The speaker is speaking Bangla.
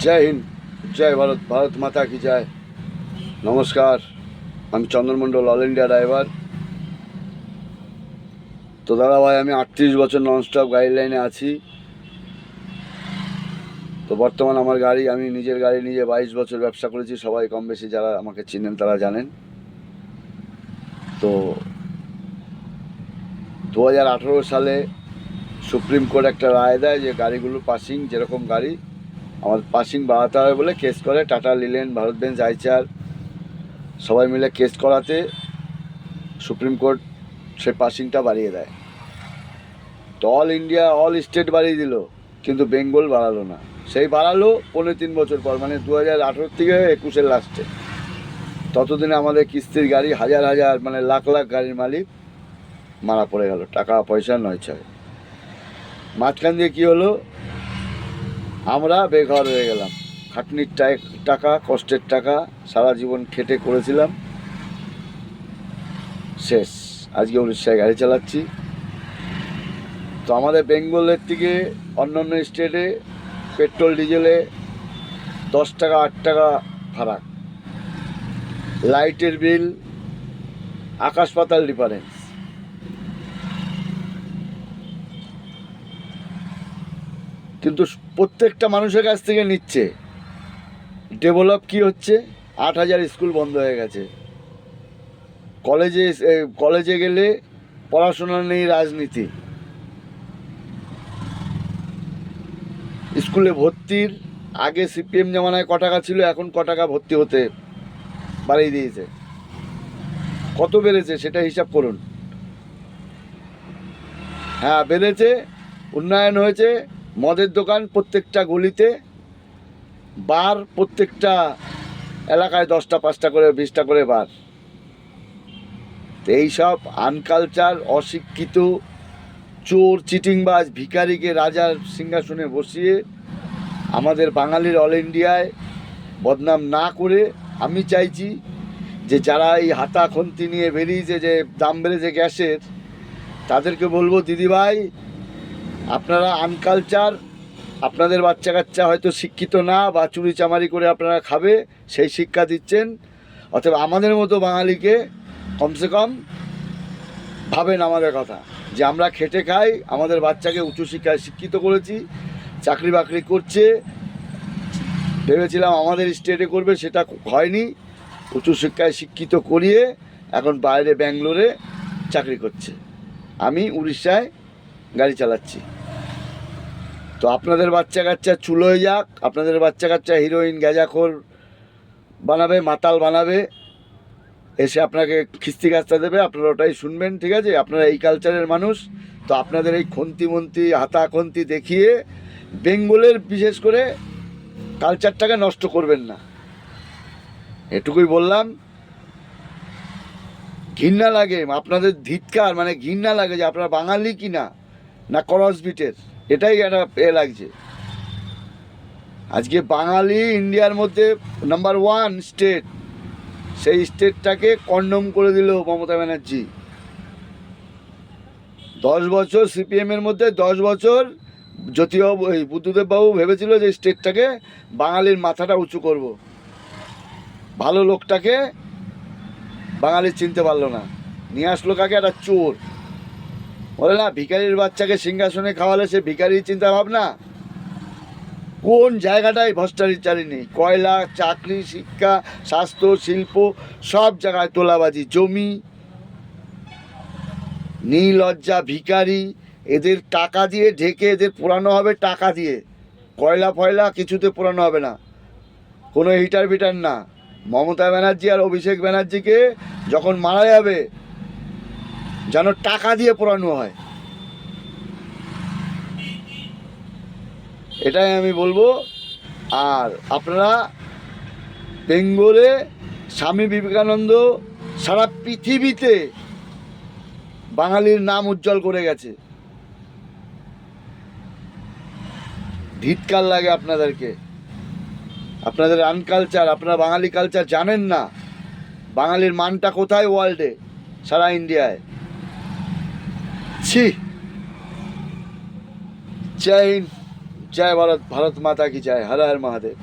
জয় হিন্দ, জয় ভারত, ভারত মাতা কি জয়। নমস্কার, আমি চন্দন মণ্ডল, অল ইন্ডিয়া ড্রাইভার। তো দাদা ভাই, আমি 38 বছর ননস্টপ গাড়ি লাইনে আছি। তো বর্তমান আমার গাড়ি, আমি নিজের গাড়ি নিজে 22 বছর ব্যবসা করেছি। সবাই কম বেশি যারা আমাকে চিনেন তারা জানেন। তো 2018 সালে সুপ্রিম কোর্ট একটা রায় দেয় যে গাড়িগুলোর পাসিং, যেরকম গাড়ি আমার পাসিং বাড়াতে হবে বলে কেস করে tata, linen, Bharat Benz, Eicher সবাই মিলে কেস করাতে সুপ্রিম কোর্ট সে পাসিংটা বাড়িয়ে দেয়। তো অল ইন্ডিয়া, অল স্টেট বাড়িয়ে দিল, কিন্তু বেঙ্গল বাড়ালো না। সেই বাড়ালো 3.5 বছর পর, মানে 2018 থেকে 21-এর লাস্টে। ততদিনে আমাদের কিস্তির গাড়ি হাজার হাজার, মানে লাখ লাখ গাড়ির মালিক মারা পড়ে গেল, টাকা পয়সা নয় ছয়। মাঝখান দিয়ে কী হলো, আমরা বেঘর হয়ে গেলাম। খাটনির টাকা, কষ্টের টাকা, সারা জীবন খেটে করেছিলাম, শেষ। আজকে উড়িষ্যায় গাড়ি চালাচ্ছি। তো আমাদের বেঙ্গলের থেকে অন্য অন্য স্টেটে পেট্রোল ডিজেলে 10 টাকা 8 টাকা ফারাক, লাইটের বিল আকাশ পাতাল ডিফারেন্স। কিন্তু প্রত্যেকটা মানুষের কাছ থেকে নিচ্ছে। ডেভেলপ কি হচ্ছে, 8,000 স্কুল বন্ধ হয়ে গেছে। কলেজে গেলে পড়াশোনা নেই, রাজনীতি। স্কুলে ভর্তির আগে সিপিএম জামানায় ক টাকা ছিল, এখন ক টাকা ভর্তি হতে বাড়িয়ে দিয়েছে। কত বেড়েছে সেটা হিসাব করুন। হ্যাঁ বেড়েছে, উন্নয়ন হয়েছে। মদের দোকান প্রত্যেকটা গলিতে, বার প্রত্যেকটা এলাকায় 10টা 5টা করে 20টা করে বার। এইসব আনকালচার, অশিক্ষিত, চোর, চিটিংবাজ, ভিখারিকে রাজার সিংহাসনে বসিয়ে আমাদের বাঙালির অল ইন্ডিয়ায় বদনাম না করে, আমি চাইছি যে যারা এই হাতা খন্তি নিয়ে বেরিয়েছে, যে দাম বেড়েছে গ্যাসের, তাদেরকে বলবো দিদিভাই, আপনারা আনকালচার, আপনাদের বাচ্চা কাচ্চা হয়তো শিক্ষিত না, বা চুরি চামারি করে আপনারা খাবে সেই শিক্ষা দিচ্ছেন। অতএব আমাদের মতো বাঙালিকে কমসে কম ভাবেন আমাদের কথা, যে আমরা খেটে খাই, আমাদের বাচ্চাকে উচ্চ শিক্ষায় শিক্ষিত করেছি, চাকরি বাকরি করছে। ভেবেছিলাম আমাদের স্টেটে করবে, সেটা হয়নি। উচ্চ শিক্ষায় শিক্ষিত করিয়ে এখন বাইরে ব্যাঙ্গালোরে চাকরি করছে, আমি উড়িষ্যায় গাড়ি চালাচ্ছি। তো আপনাদের বাচ্চা কাচ্চা চুলোয় যাক, আপনাদের বাচ্চা কাচ্চা হিরোইন, গ্যাজাখোর বানাবে, মাতাল বানাবে, এসে আপনাকে খিস্তি খাস্তা দেবে, আপনারা ওটাই শুনবেন। ঠিক আছে, আপনারা এই কালচারের মানুষ। তো আপনাদের এই খন্তি মন্তি, হাতা খন্তি দেখিয়ে বেঙ্গলের বিশেষ করে কালচারটাকে নষ্ট করবেন না, এটুকুই বললাম। ঘৃণা লাগে আপনাদের, ধিৎকার, মানে ঘৃণা লাগে যে আপনারা বাঙালি কি না, না ক্রস বিটের, এটাই একটা লাগছে। আজকে বাঙালি ইন্ডিয়ার মধ্যে নাম্বার 1 স্টেট, সেই স্টেটটাকে কন্ডম করে দিল মমতা ব্যানার্জি। 10 বছর সিপিএমের মধ্যে 10 বছর জ্যোতিবাবু, এই বুদ্ধদেববাবু ভেবেছিল যে স্টেটটাকে বাঙালির মাথাটা উঁচু করব, ভালো লোকটাকে বাঙালি চিনতে পারলো না, নিয়ে আসলো কাকে, একটা চোর। বলে না, ভিখারির বাচ্চাকে সিংহাসনে খাওয়ালে সে ভিখারির চিন্তা ভাবনা। কোন জায়গাটায় ভ্রষ্টাচারী নেই? কয়লা, চাকরি, শিক্ষা, স্বাস্থ্য, শিল্প, সব জায়গায় তোলাবাজি, জমি, নির্লজ্জা ভিখারি। এদের টাকা দিয়ে ঢেকে এদের পোড়ানো হবে, টাকা দিয়ে। কয়লা ফয়লা কিছুতে পোড়ানো হবে না, কোনো হিটার বিটার না। মমতা ব্যানার্জি আর অভিষেক ব্যানার্জিকে যখন মারা যাবে, যেন টাকা দিয়ে পোড়ানো হয়, এটাই আমি বলবো। আর আপনারা বেঙ্গলে, স্বামী বিবেকানন্দ সারা পৃথিবীতে বাঙালির নাম উজ্জ্বল করে গেছে। ধিৎকার লাগে আপনাদেরকে, আপনাদের আনকালচার, আপনারা বাঙালি কালচার জানেন না। বাঙালির মানটা কোথায় ওয়ার্ল্ডে, সারা ইন্ডিয়ায়। ছি। জয় হিন্দ, জয় ভারত, ভারত মাতা কি জয়, হর হর মহাদেব।